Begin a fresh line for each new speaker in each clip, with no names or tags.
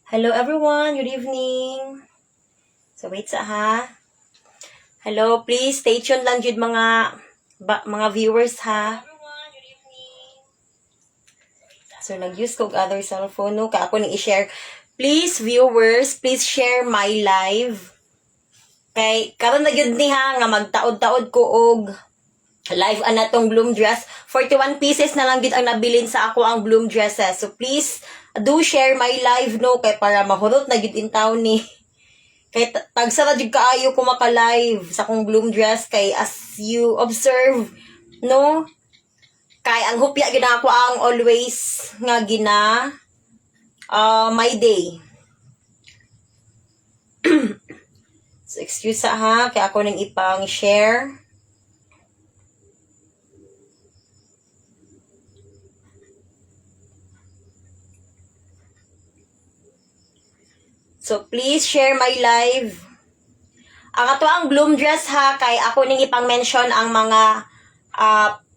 Hello everyone, good evening. So wait sa ha. Hello, please stay tuned lang jud mga viewers ha. So nag-use ko og other cellphone no ka ako ning i-share. Please viewers, please share my live. Kay karon na gyud ni ha nga magtaod-taod ko og live anatong bloom dress. 41 pieces na lang gid ang nabilin sa ako ang bloom dresses. So please do share my live no kay para mahurot na gid in town ni. Kay tagsara jud kaayo ko maka-live sa akong bloom dress kay as you observe no kay ang hupya gid ako ang always nga my day. So excuse ha kay ako ning ipang share. So, please share my live. Ang ato ang bloom dress ha, kay ako ning ipang-mention ang mga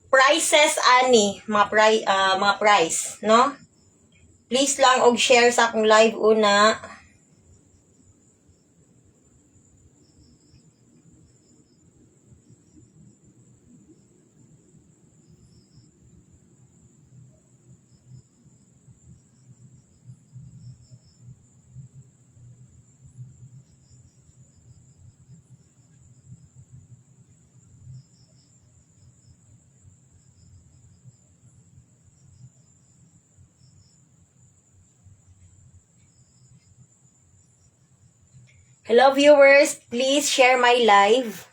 prices ani, mga price, no? Please lang og share sa akong live una. Hello viewers, please share my live.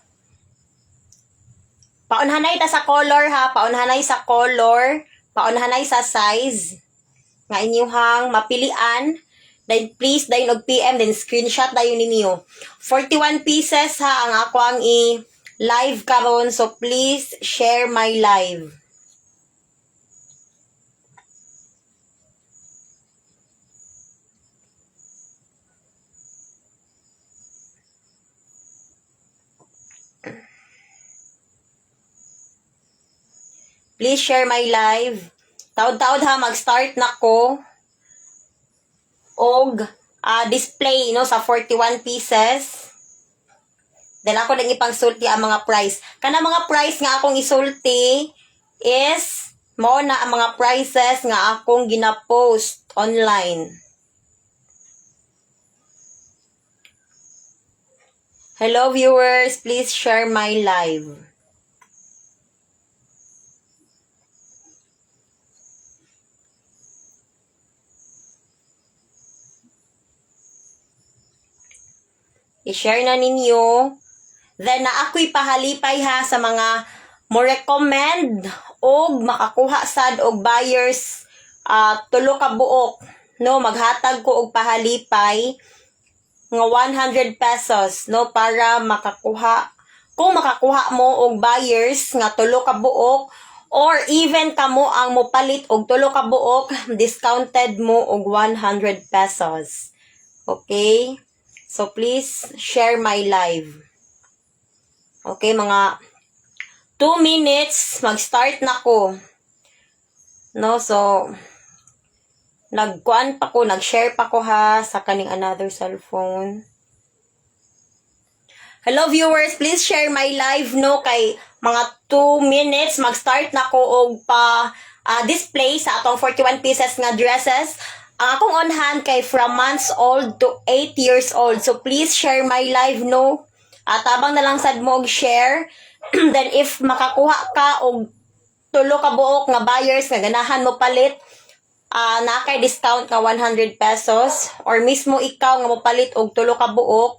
Paunhanay ta sa color ha, paunhanay sa color, paunhanay sa size nga inyuhang mapilian. Then please dayon og PM then screenshot dayon ninyo. 41 pieces ha ang ako ang i-live karon, so please share my live. Please share my live. Taod-taod ha, mag-start na ko. Og display no sa 41 pieces. Then ako lang ipangsulti ang mga price. Kana mga price nga akong isulti is mao na ang mga prices nga akong gina-post online. Hello viewers, please share my live. I-share na ninyo. Then, na ako'y pahalipay ha sa mga mo recommend o makakuha sad og buyers tulo ka buok. No, maghatag ko og pahalipay nga 100 pesos no para makakuha. Kung makakuha mo og buyers nga tulo ka buok or even kamo ang mopalit og tulo ka buok, discounted mo og 100 pesos. Okay? So, please share my live. Okay, mga 2 minutes, mag-start na ko. No, so, nag-share pa ko ha sa kaning another cellphone. Hello viewers, please share my live no kay mga 2 minutes, mag-start na ko og display sa atong 41 pieces nga dresses. Ang akong on hand kay from months old to 8 years old. So please share my live no. Tabang na lang sad mo og share. Then if makakuha ka og tulo ka buok nga buyers nga ganahan mo palit, na kay discount ka 100 pesos or mismo ikaw nga mopalit og tulo ka buok,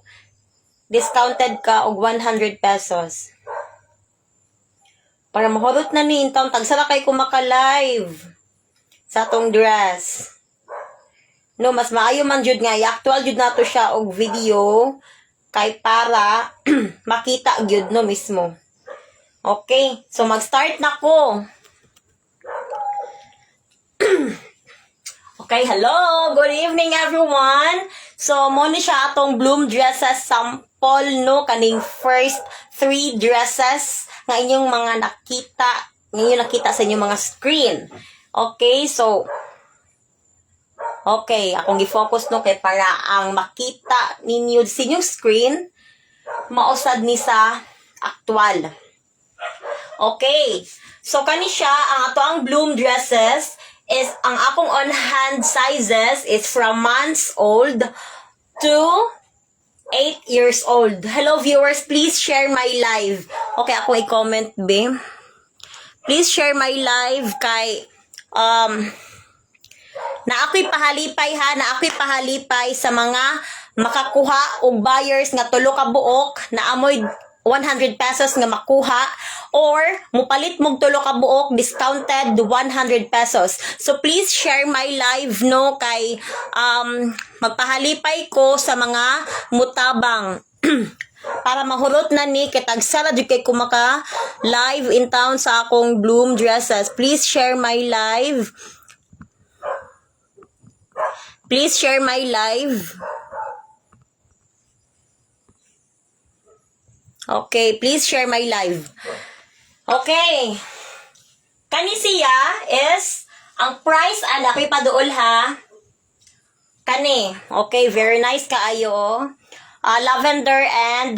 discounted ka og 100 pesos. Para mahurot na ni intong tagsara kay ko maka-live sa atong dress. No, mas maayo man jud nga actual jud nato siya og video kay para makita jud no mismo. Okay, so mag-start na ko. Okay, hello, good evening everyone. So mo ni siya atong bloom dresses sample no kaning first 3 dresses nga inyong mga nakita sa inyong mga screen. Okay, so Okay, akong gi-focus no kay para ang makita ninyo sa inyong screen mausad ni sa aktual. Okay. So kani siya ang ato ang bloom dresses is ang akong on hand sizes is from months old to 8 years old. Hello viewers, please share my live. Okay, ako i-comment be. Please share my live kay na ako'y pahalipay ha, na ako'y pahalipay sa mga makakuha og buyers nga tulo ka buok na amoy 100 pesos nga makuha or mupalit mog tulo ka buok discounted 100 pesos. So please share my live no kay magpahalipay ko sa mga mutabang para mahurot na ni kay tagsara jud kay kumaka live in town sa akong bloom dresses. Please share my live. Please share my live. Okay, please share my live. Okay. Kani siya is ang price ana ko'y paduol ha. Kani. Okay, very nice kaayo. Lavender and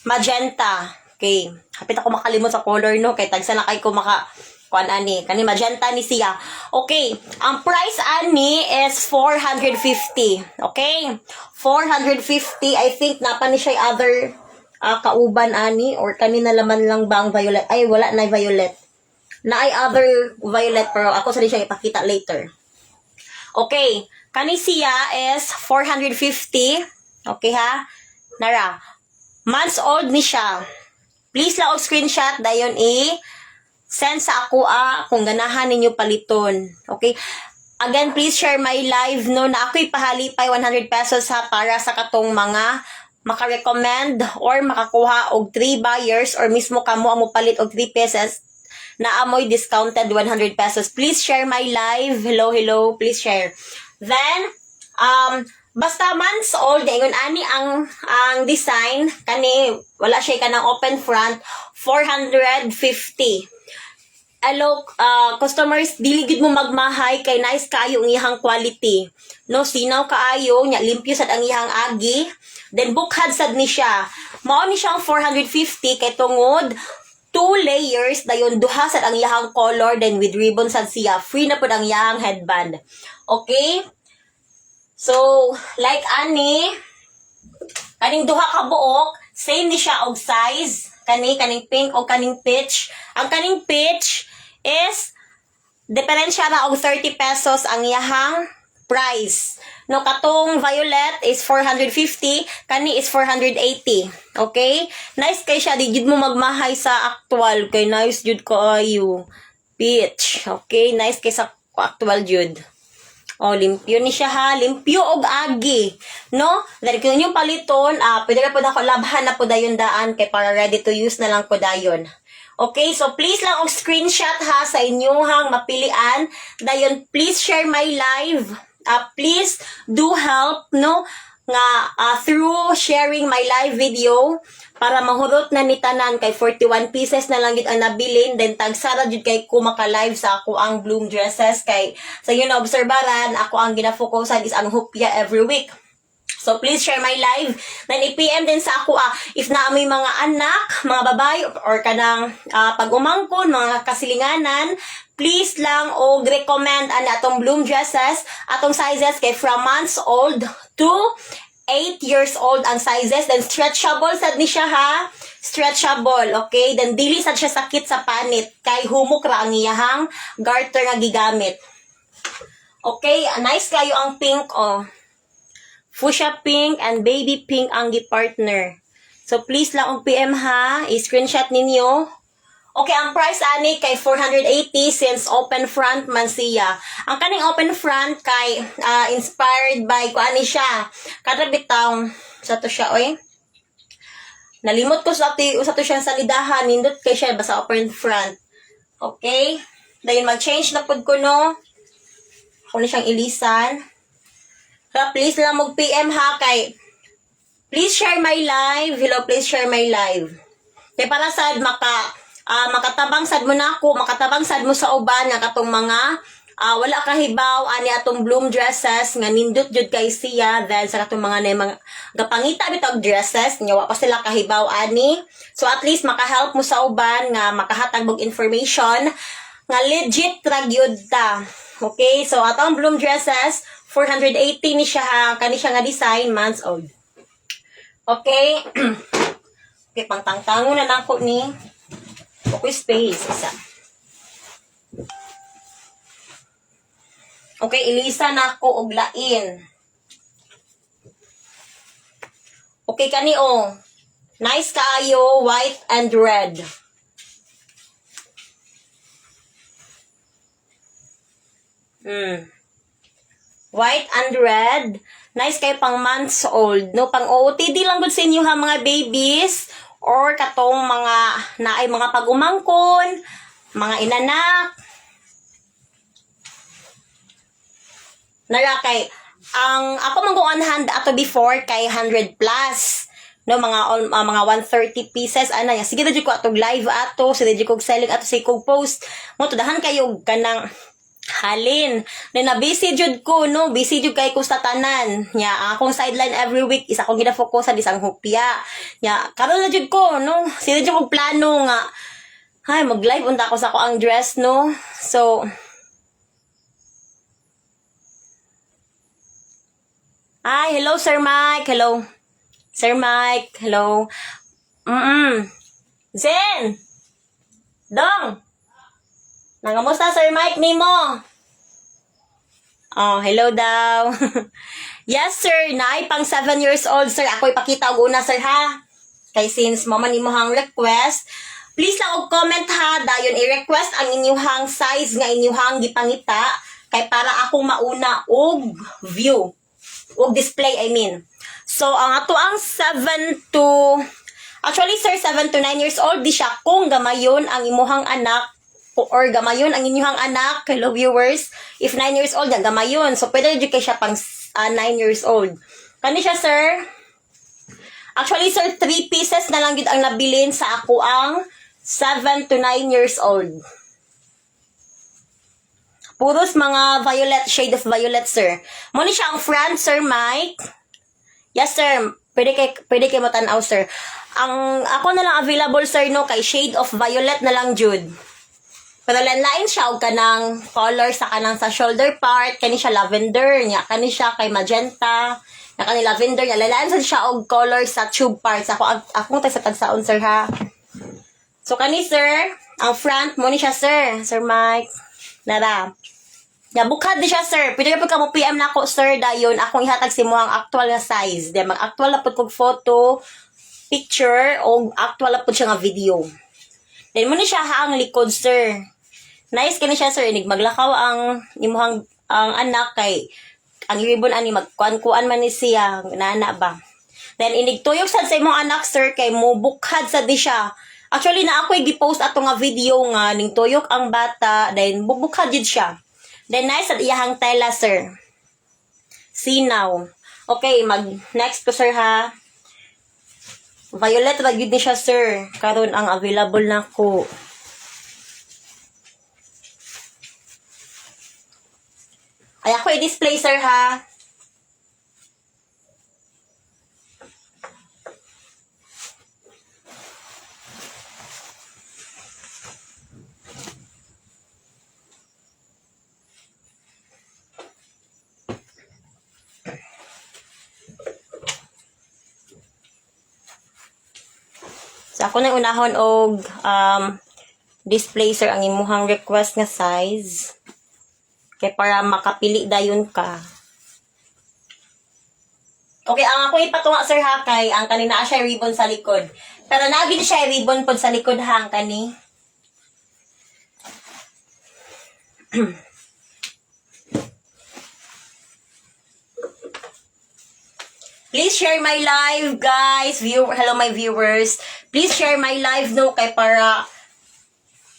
magenta. Okay. Hapit ako makalimot sa color no kay tagsa na kay ko maka kuan ani kani magenta ni siya. Okay, ang price ani is 450. Okay? 450. I think napa ni siya other kauban ani or kanina laman lang bang violet. Ay wala na violet. Na ay other violet pero ako sa siya ipakita later. Okay, kani siya is 450. Okay ha? Nara. Months old ni siya. Please lang og screenshot dayon send sa ako kung ganahan ninyo paliton. Okay? Again, please share my live no na ako'y pahalipay 100 pesos ha para sa katong mga makarecommend or makakuha og 3 buyers or mismo kamo ang palit og 3 pesos na amoy discounted 100 pesos. Please share my live. Hello, hello. Please share. Then, basta months old, ingon ani ang design, kani, wala siya ka ng open front, 450. Hello, customers, dili gid mo magmahay kay nice kaayo ang iyang quality. No, sinaw kaayo, nya limpyo sad ang iyang agi. Then bukhad sad ni siya. Mao ni siyang 450 kay tungod 2 layers dayon duha sad ang iyang color then with ribbon sad siya. Free na pud ang iyang headband. Okay? So, like ani, kaning duha ka buok, same ni siya og size. Kaning pink o kaning peach. Ang kaning peach is diferensya na og 30 pesos ang iyahang price. No, katong violet is 450, kani is 480. Okay? Nice kay siya, di jud mo magmahay sa actual kay nice jud kaayo. Peach. Okay? Nice kay sa actual jud. Oh, limpyo ni siya ha. Limpyo og agi. No? Dahil kung yung paliton, pwede na po na ako labhan na po dayon daan kay para ready to use na lang po dayon. Okay, so please lang og screenshot ha sa inyong mapilian. Dayon, please share my live. Please do help, no? Nga through sharing my live video para mahurot na ni tanan kay 41 pieces na lang gid ang nabilin then tagsara jud kay ko maka-live sa ako ang bloom dresses kay sa yun na obserbaran ako ang gina-focusan is ang hupya every week. So please share my live. Then i-PM din sa ako if na may mga anak, mga babae or kanang pag-umangkon, mga kasilinganan, please lang og recommend atong bloom dresses, atong sizes kay from months old to 8 years old ang sizes. Then stretchable sad ni siya ha. Stretchable, okay? Then dili sad siya sakit sa panit kay humok ra ang iyahang garter nga gigamit. Okay, nice kayo ang pink fuchsia pink and baby pink ang gi-partner. So please lang og PM ha, i-screenshot ninyo. Okay, ang price ani kay 480 since open front man siya. Ang kaning open front kay inspired by kuani siya. Kada bitaw sa to siya Nalimot ko sa to siya sa lidahan, nindot kay siya basta open front. Okay? Dayon mag-change na pud ko no. Ako na siyang ilisan. So please lang mag PM ha kay please share my live. Hello, please share my live. Kay para sad makatabang sad mo na ako, makatabang sad mo sa uban nga katong mga wala kahibaw ani atong bloom dresses nga nindot jud kay siya, then sa katong mga gapangita bitog dresses nya wa pa sila kahibaw ani. So at least maka-help mo sa uban nga makahatag og information nga legit ra gyud ta. Okay, so atong bloom dresses 480 ni siya ha, kani siya nga design, months old. Okay. Okay, pangtangtangon na nako ni. Okay, space isa. Okay, ilisa na ako og lain. Okay, kani o. Nice kaayo, white and red. White and red. Nice kay pang months old. No, pang OOTD lang gud sa inyo ha mga babies. Or katong mga naay mga pag-umangkon, mga inanak. Nara kay ang ako mangguan hand ato before kay 100 plus no mga 130 pieces ana ya sige dadyo ko atog live ato sige dadyo ko selling ato sa kog post mo to dahan kayo kanang halin na busy jud ko no busy jud kay ko sa tanan nya akong sideline every week isa akong gina-focus sa isang hupya nya karon na jud ko no sige dadyo ko plano nga hay mag live unta ko sa ko ang dress no so hi, hello Sir Mike. Hello. Sir Mike. Hello. Zen. Dong. Nangamusta Sir Mike nimo? Oh, hello daw. Yes sir, naay pang 7 years old sir. Ako ipakita og una sir ha. Kay since mama nimo hang request, please lang og comment ha dayon i-request ang inyuhang size nga inyuhang gipangita kay para akong mauna og view. Og display, I mean. So, ang ato ang 7 to... Actually, sir, 7 to 9 years old, di siya kung gamayon ang imuhang anak or gamayon ang inyuhang anak, hello viewers. If 9 years old, yan, gamayon. So, pwede rin kayo siya pang 9 years old. Kani siya, sir? Actually, sir, 3 pieces na lang yun ang nabilin sa ako ang 7 to 9 years old. Puros mga violet, shade of violet, sir. Muna siya ang front, Sir Mike. Yes, sir. Pwede kay mo tanaw, sir. Ang ako na lang available, sir, no, kay shade of violet na lang, Jude. Pero lain siya, og kanang color sa kanang sa shoulder part, kani siya lavender, niya, kani siya kay magenta, na kani lavender, niya, lain siya og color sa tube parts. Akong tagsaon, sir, ha. So, kani, sir, ang front, muna siya, sir. Sir Mike. Nara. Bukad di siya, sir. Pwede na po ka mo PM na ako, sir. Dayon, akong ihatag si mo ang actual na size. Then, mag-actual na po kong photo, picture, o actual na po siya nga video. Then, muna siya haang likod, sir. Nice ka na siya, sir. Maglakaw ang imuhang ang anak kay ang ribbon ani magkuan-kuan man ni siya. Nana ba? Then, inigtuyok sad sa imong anak, sir, kay mo bukhad sad di siya. Actually, na ako i-post ato nga video nga, ning tuyok ang bata, then bubukhad jud siya. Then, nice at iyahang tela, sir. See now. Okay, next ko, sir, ha. Violet, ragyod ni siya, sir. Karon ang available na ko. Ay, ako i-display, sir, ha. So, ako na unahon og display, sir, ang imuhang request nga size. Kaya para makapili dayon ka. Okay, ang ako ipatunga, sir, ha, kay ang kanina siya ribbon sa likod. Pero naagin siya ribbon pod sa likod, ha, ang kani. Please share my live, guys. Hello, my viewers. Please share my live, no, kay para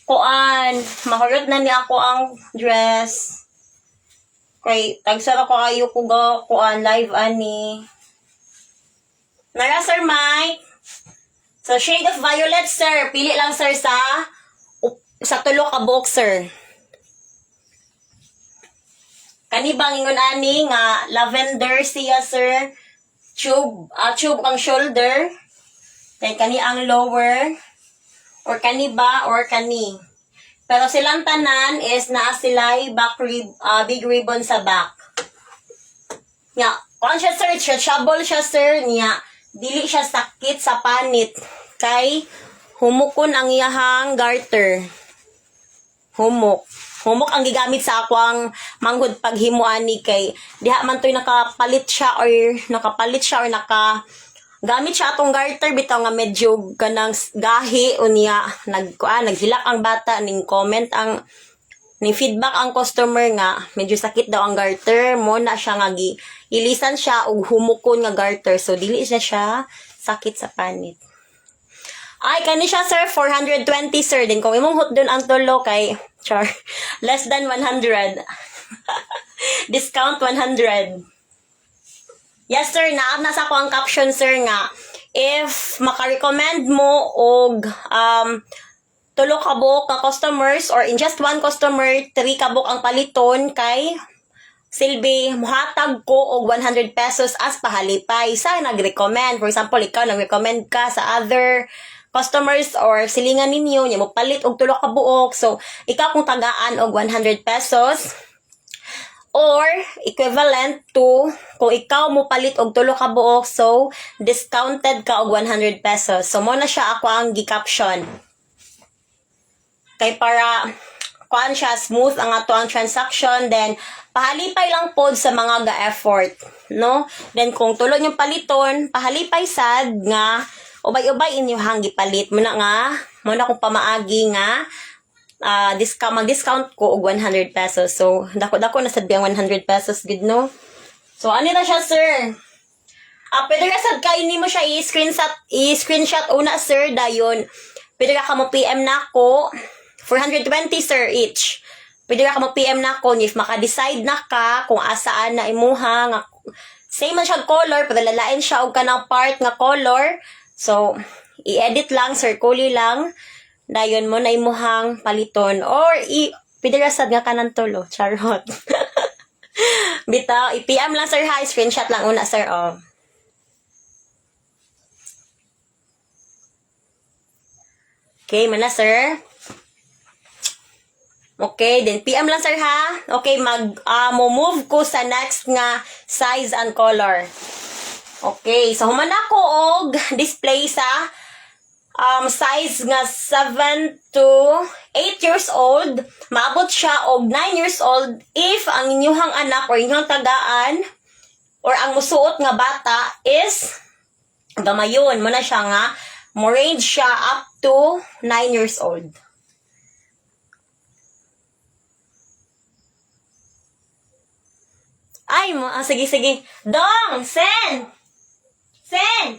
kuan, mahurot na niya ako ang dress. Kay, tagsara ko kayo kuan live, ani. Nara, Sir Mike. So, shade of violet, sir. Pili lang, sir, sa tulo ka box, sir. Kani bang ingon ani nga lavender siya sir. Tube ang shoulder. Then kani ang lower. Or kani ba or kani. Pero silang tanan is naa sila'y big ribbon sa back. Nya, kung siya sir, stretchable siya sir, niya, dili siya sakit sa panit. Kay, humukon ang iyahang garter. Humok ang gigamit sa akwang manghud paghimuani kay diha man to'y nakapalit siya or gamit siya atong garter bitaw nga medyo kanang gahi unya naghilak ang bata ning comment ang ning feedback ang customer nga medyo sakit daw ang garter mo na siya nga ilisan siya og humukon nga garter so dili siya sakit sa panit. Ay, kani siya, sir, 420, sir. Din kung imong hot dun ang tulo kay, less than 100. Discount 100. Yes, sir, nasa ko ang caption, sir, nga, if makarecommend mo og tulo ka buok na customers or in just one customer, 3 ka buok ang paliton kay silbi, muhatag ko og 100 pesos as pahalipay sa nag-recommend. For example, ikaw nag-recommend ka sa other customers or silingan ninyo, niya mo palit og tulo ka buok. So, ikaw kung tagaan og 100 pesos or equivalent to kung ikaw mo palit og tulo ka buok, so discounted ka og 100 pesos. So, mo na siya ako ang gi-caption. Kay para kuan siya smooth ang ato ang transaction, then pahalipay lang pod sa mga ga-effort, no? Then kung tulo yung paliton, pahalipay sad nga ubay-ubay inyo hang gipalit mo na kung pamaagi nga mag-discount ko og 100 pesos. So, dako na sad biyang 100 pesos good, no? So, ano na siya, sir? Pwede ka sad kayo ni mo siya i-screenshot una, sir, dayon. Pwede ka mo PM na ako. 420, sir, each. Pwede ka mo PM na ako if maka-decide na ka kung asaan na imuha nga same man siya color, pero lalain siya og kanang part nga color. So, i-edit lang, circuli lang. Dayon mo na imuhang paliton. Or, pidirasad nga kanang tulo. Charot. Bitaw, i-PM lang, sir, ha? Screenshot lang una, sir, oh. Okay, mana, sir? Okay, then PM lang, sir, ha? Okay, move ko sa next nga size and color. Okay, so human ako og display sa size nga 7 to 8 years old. Maabot siya og 9 years old if ang inyong anak or inyong tagaan or ang musuot nga bata is gamayon mo na siya nga mo range siya up to 9 years old. Ay, sige. Dong, Sen!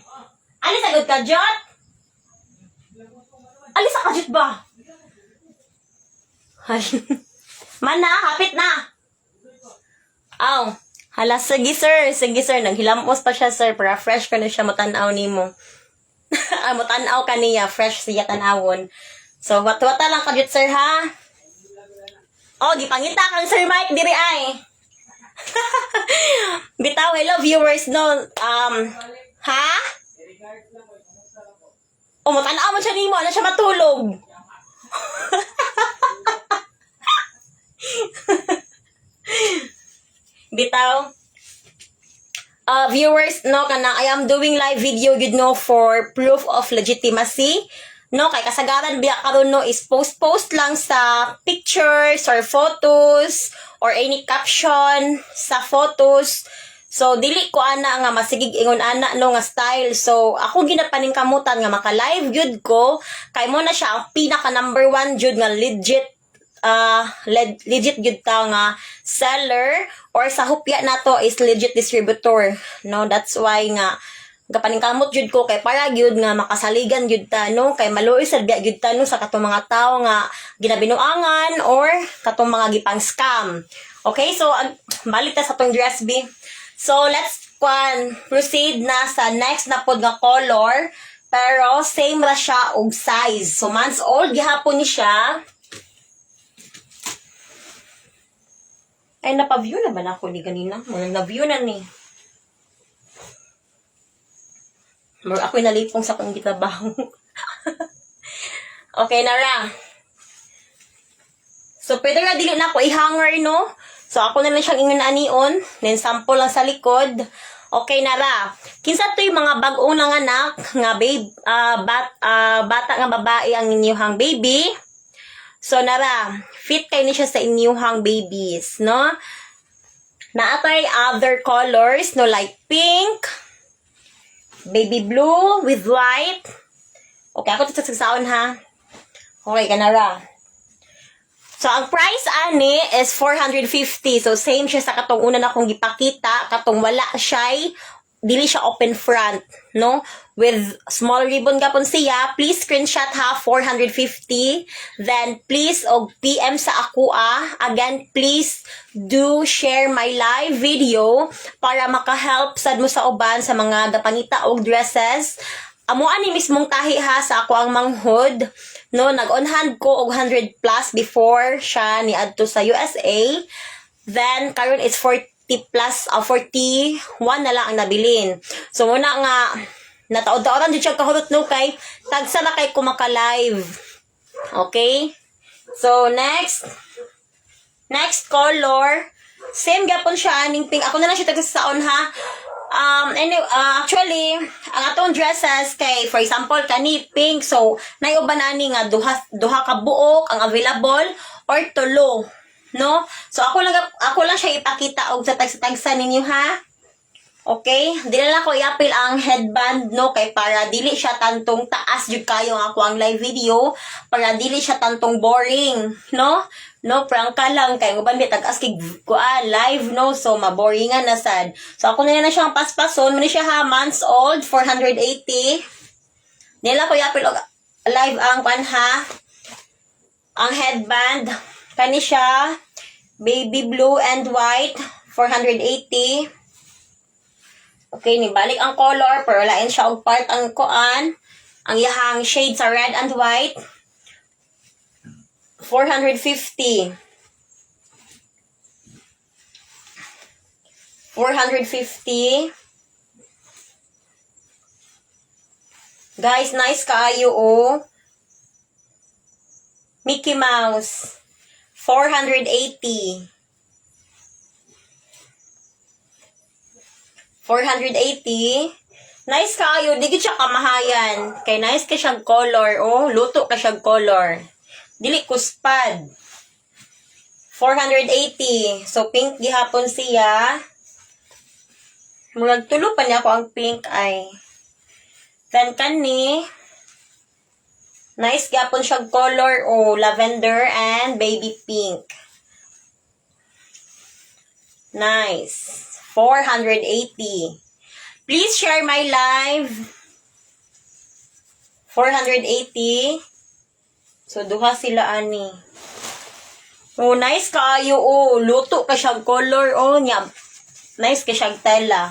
Alis agad ka, Jot? Alis ka, Jot ba? Ay. Mana, hapit na. Aw. Hala, sige, sir. Naghilamos pa siya, sir. Para fresh ka na siya matanaw ni mo. Matanaw ka niya. Fresh siya tanawon. So, wata lang ka, Jot, sir, ha? Oh, gipangita kang Sir Mike, diri ay. Bitaw, hello viewers, no? Ha? O, matanaw mo siya ni mo. Ano siya matulog? Bitaw. Viewers, no, kana I am doing live video, you know, for proof of legitimacy. No, kay kasagaran biya karon no is post lang sa pictures or photos or any caption sa photos. So dili ko ana nga masigig ingon ana no nga style. So ako ginapaning kamutan nga maka-live jud ko kay mo na siya ang pinaka number 1 jud nga legit jud ta nga seller or sa hupya nato is legit distributor. No, that's why nga gapaningkamot jud ko kay para gyud nga makasaligan jud ta no kay maluoy sad gyud ta no sa katong mga tawo nga ginabinuangan or katong mga gipang scam. Okay, so balik ta sa tong dress B. So let's proceed na sa next na pod nga color pero same ra siya og size. So months old gihapon ni siya. Ay, napaview na ba na ako ni ganina? Mga na-view na ni. Mga ako'y nalipong sa kong gitabaho. Okay na ra. So, pwede na dili na ako i-hanger, no? So, ako na lang siyang ingon anion. Then, sample lang sa likod. Okay na ra. Kinsa to yung mga bag-ong nanganak nga bata nga babae ang inyuhang baby. So, nara, fit kayo ni siya sa inyuhang babies, no? Naatay other colors, no? Like pink, baby blue with white. Okay, ako dito sa ha. Okay, kanara. So, ang price ani is 450. So, same siya sa katong una na akong gipakita. Katong wala siya, dili siya open front, no? With small ribbon gapon siya. Please screenshot ha, 450. Then, please, og PM sa ako Again, please do share my live video para makahelp sad mo sa uban sa mga gapangita og dresses. Amo ani mismong tahi ha sa ako ang manghod. No, nag-on hand ko og 100 plus before siya ni adto sa USA. Then karon it's 40 plus 41 na lang ang nabilin. So muna nga nataod-taoran jud siya kahurot no kay tagsa na kay kumaka-live. Okay? So next color, same gyapon siya aning pink. Ako na lang siya tagsasaon ha. Actually, ang atong dresses kay, for example, kani pink, so naiuban ani nga duha ka buok ang available or tulo, no? So ako lang siya ipakita og sa tagsa ninyo ha. Okay? Dili lang ko i-appeal ang headband, no? Kay para dili siya tantong taas jud kayo ang ako ang live video, para dili siya tantong boring, no? No, prank ka lang kay uban bi tag-as kay live, no? So maboringan na sad. So ako na siyang paspason, mo ni siya ha, months old, 480. Nila ko i-appeal og live ang ha. Ang headband kani siya baby blue and white, 480. Okay, nibalik ang color, pero lain siya og part ang kuan. Ang yahang shade sa red and white. 450. 450. Guys, nice kaayo Mickey Mouse. 480. 480. Nice kaayo, di gid siya kamahayan. Kay nice ka siyang color, luto ka siyang color. Dili kuspad. 480. So pink gihapon siya. Murag tulo pa niya ako ang pink ay. Then kani nice gihapon siyang color lavender and baby pink. Nice. 480. Please share my live. 480. So, duha sila ani. Nice kaayo luto ka siyang color nya. Nice ka siyang tela.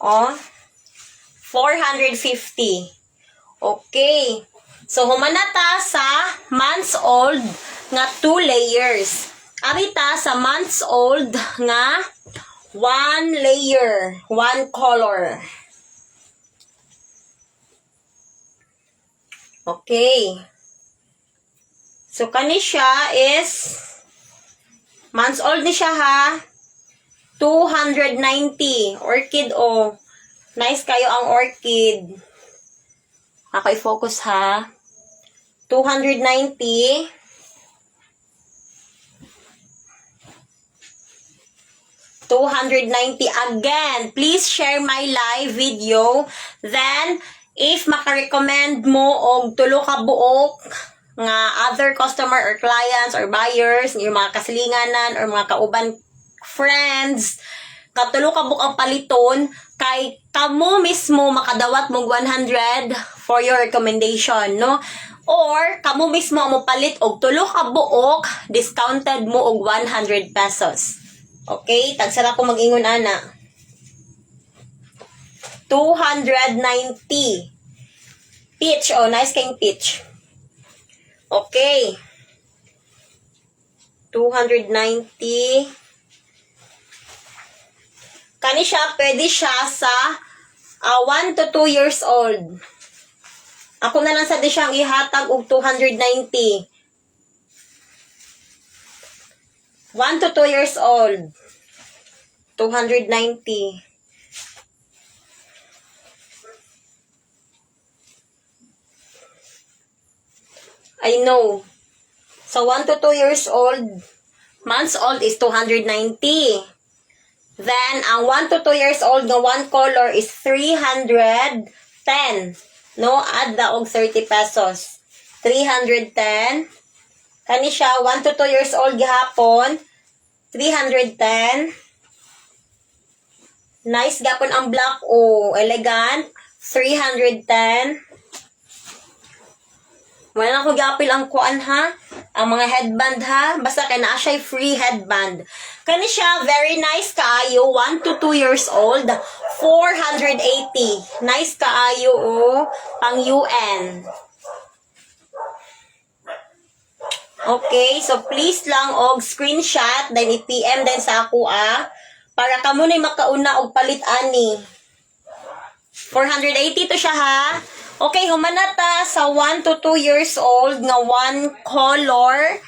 450. Okay. So, humanata sa months old nga 2 layers. Arita sa months old nga 1 layer, 1 color. Okay. So, kani siya is months old ni siya ha. 290. Orchid nice kayo ang orchid. Ako i-focus ha. 290. 290 again. Please share my live video. Then, if makarecommend mo og tulo ka buok nga other customer or clients or buyers, yung mga kasilinganan or mga kauban friends, katulo ka buok ang paliton, kay kamo mismo makadawat mong 100 for your recommendation, no? Or, kamo mismo mo palit og tulo ka buok, discounted mo og 100 pesos. Okay, tagsara ko mag-ingon ana. 290. Peach, nice kayong peach. Okay. 290. Kani siya, pwede siya sa 1 to 2 years old. Ako na lang sa di siyang ihatag og 290. 1 to 2 years old. 290. I know. So, 1 to 2 years old, months old is 290. Then, ang 1 to 2 years old na one color is 310. No? Add na og 30 pesos. 310. Kani siya, 1 to 2 years old gihapon. 310. Nice gapon ang black. Oh, elegant. 310. Wala na ko gapil ang kuan ha. Ang mga headband ha. Basta kay naa siya free headband. Kani siya, very nice kaayo. 1 to 2 years old. 480. Nice kaayo oh. Pang UN. Okay, so please lang og screenshot then i-PM din sa ako para kamo na makauna og palit ani. 480 to siya ha. Okay, humanata sa 1 to 2 years old nga one color.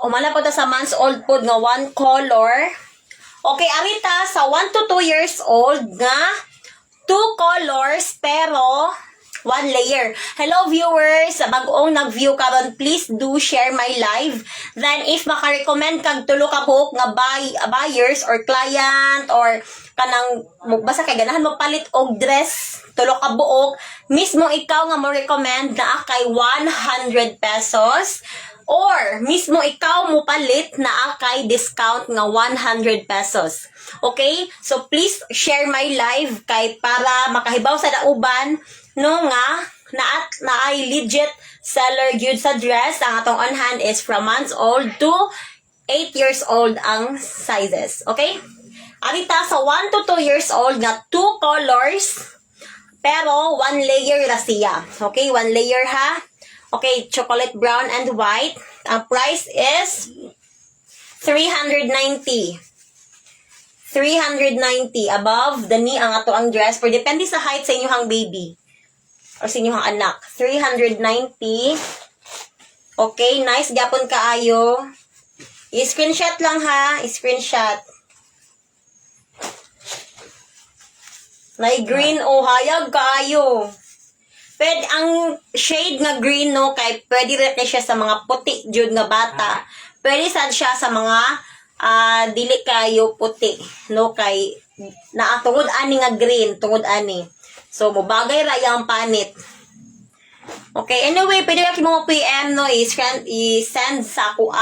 Humana po ta sa months old po nga one color. Okay, arita sa 1 to 2 years old nga 2 colors pero 1 layer. Hello viewers, bag-ong nag-view karon, please do share my live. Then if maka-recommend kag tulo ka buok nga buyers or client or kanang basta kay ganahan mo palit og dress, tulo ka buok, mismo ikaw nga mo recommend na kay 100 pesos or mismo ikaw mo palit na kay discount nga 100 pesos. Okay? So please share my live kay para makahibaw sa dauban no nga na ay legit seller gyud sa dress. Ang atong on hand is from months old to 8 years old ang sizes. Okay? Arita sa 1 to 2 years old nga 2 colors pero 1 layer ra siya. Okay? 1 layer ha. Okay, chocolate brown and white. Ang price is 390. 390 above the knee ang ato ang dress. Pero depende sa height sa inyong baby or sa inyong anak. 390. Okay, nice gapon kaayo. I-screenshot lang ha. I-screenshot. Nay green o hayag kaayo. Pwede ang shade nga green no kay pwede rin siya sa mga puti jud nga bata. Pwede sad siya sa mga dili kayo puti no kay naatungod ani nga green, tungod ani. So mobagay ra yang panit. Okay, anyway, pwede ka mo PM no i-send sa ako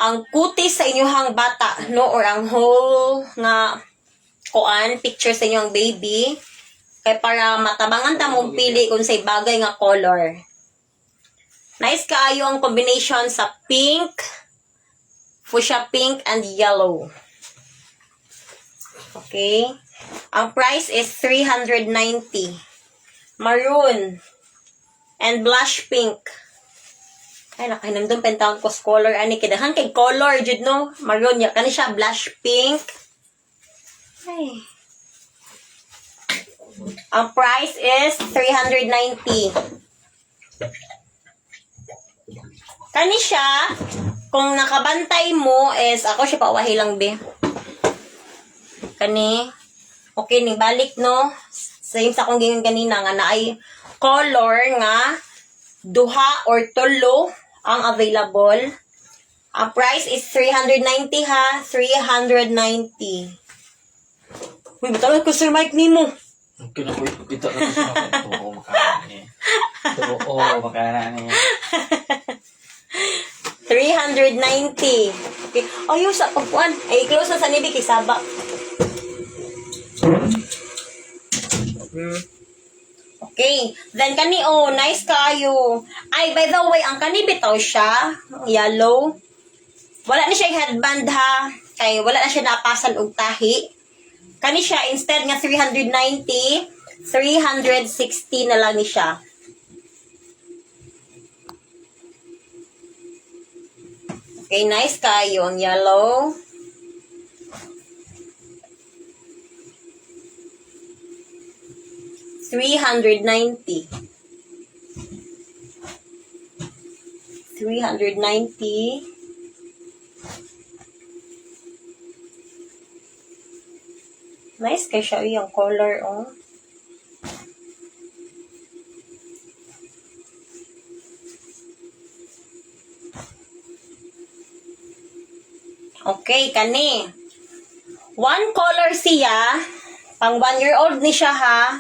ang kutis sa inyong bata no or ang whole nga kuan picture sa inyong baby. Kay para matabangan ta mong pili kung say bagay nga color. Nice kaayo ang combination sa pink, fuchsia pink, and yellow. Okay. Ang price is 390. Maroon and blush pink. Ay, nakahinamdong pentawon ko color. Ani, kidahan kay color, jud no? Maroon ya. Kani siya blush pink. Ay. Ang price is 390. Kani siya, kung nakabantay mo is, ako siya pawahi lang be. Kani, okay, ning balik no. Same sa kong gingan kanina nga naay color nga duha or tulo ang available. Ang price is 390 ha, 390. Uy, batawag ko Sir Mike nimo.
Okay na po, ito na siya. Oo, makanan niya. Oo, makanan niya.
390. Okay. Ayaw sa pagpuan. Ay, close na sa nibi kay Saba. Okay. Then, kani, nice kayo. Ay, by the way, ang kani bitaw siya, yellow. Wala na siya headband ha. Kay, wala na siya napasan og tahi. Kani siya, instead nga 390, 360 na lang ni siya. Okay, nice kayo ang yellow. 390. 390. Nice kay siya yung color, oh. Okay, kani. One color siya. Pang 1-year-old ni siya, ha.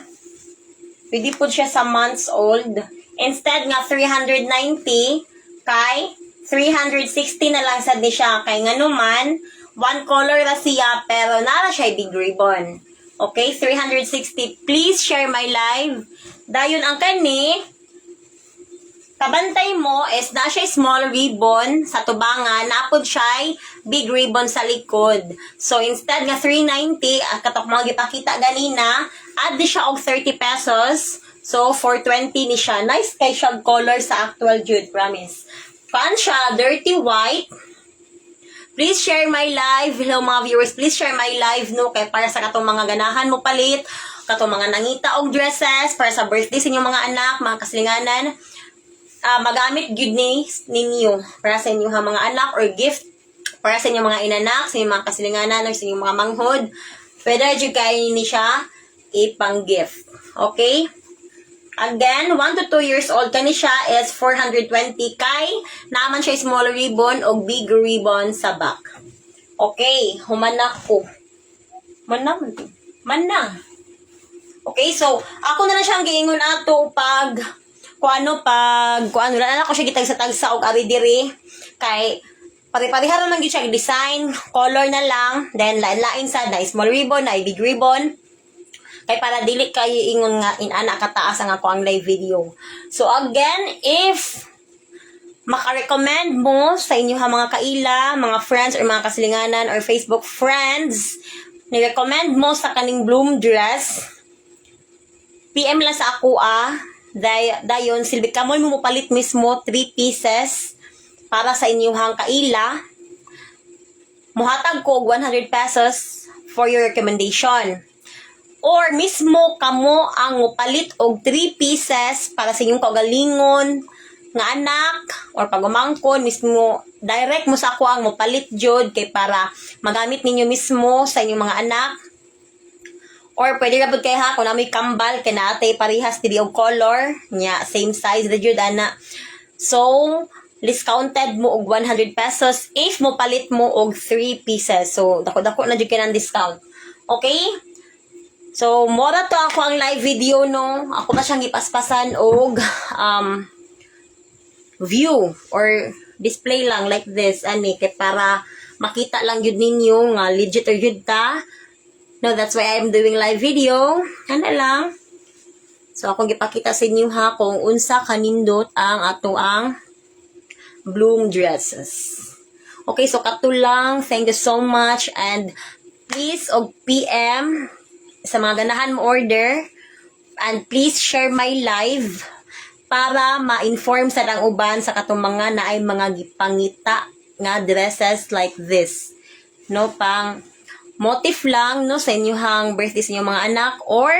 Pwede po siya sa months old. Instead nga 390, kay 360 na lang sad ni siya. Kay nga naman, one color na siya, pero nara siya big ribbon. Okay, 360. Please share my live. Dayon ang kani, kabantay mo is na siya small ribbon sa tubangan, napod siya big ribbon sa likod. So, instead nga 390, ang katok mga gipakita ganina, add di siya og 30 pesos. So, 420 ni siya. Nice kay siya color sa actual Jude, promise. Pan siya, dirty white. Please share my live. Hello mga viewers, please share my live, no? Kay para sa katong mga ganahan mo palit, katong mga nangita og dresses, para sa birthday sa inyong mga anak, mga kasilinganan. Magamit good ninyo para sa inyong mga anak or gift para sa inyong mga inanak, sa inyong mga kasilinganan or sa inyong mga manghod. Pwede dyan kayo ni siya ipang gift. Okay? Again, 1 to 2 years old kani siya is 420 kay naman siya small ribbon o big ribbon sa back. Okay, humana ko. Mana. Okay, so ako na siyang giingon ato pag kuano na ako siya gitag sa tagsa og ari diri kay pare-pareha ra man gyud siya design, color na lang, then lain-lain sa na small ribbon, na big ribbon. Kay para dili kayo ingon nga inana kataas ang ako ang live video. So again, if maka-recommend mo sa inyo mga kaila, mga friends or mga kasilinganan or Facebook friends, ni-recommend mo sa kaning bloom dress, PM lang sa ako dayon silbi kamoy mo palit mismo 3 pieces para sa inyong kaila. Muhatag ko og 100 pesos for your recommendation. Or mismo kamo ang mupalit og 3 pieces para sa inyong kaugalingon nga anak or pagumangkon mismo direct mo sa ako ang mupalit jud kay para magamit ninyo mismo sa inyong mga anak. Or pwede ra pud kay ha kung na may kambal kay naatay parehas diri og color nya same size the jud ana. So discounted mo og 100 pesos if mo palit mo og 3 pieces. So dako-dako na jud kay nang discount. Okay? So, mora to ako ang live video, no? Ako na siyang ipaspasan og view or display lang like this, ani, kay para makita lang yun ninyo nga legit or yun ta. No, that's why I'm doing live video. Ano lang. So, ako gipakita sa inyo ha kung unsa kanindot ang ato ang bloom dresses. Okay, so kato lang. Thank you so much and please og PM sa mga ganahan mo order and please share my live para ma-inform sa lang uban sa katong mga na ay mga gipangita nga dresses like this, no, pang motif lang, no, sa inyong birthday sa inyong mga anak or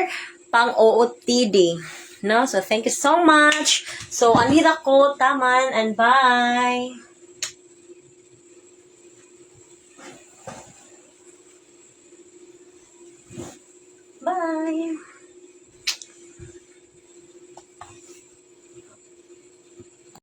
pang OOTD, no. So thank you so much. So anhira ko taman and bye. Bye.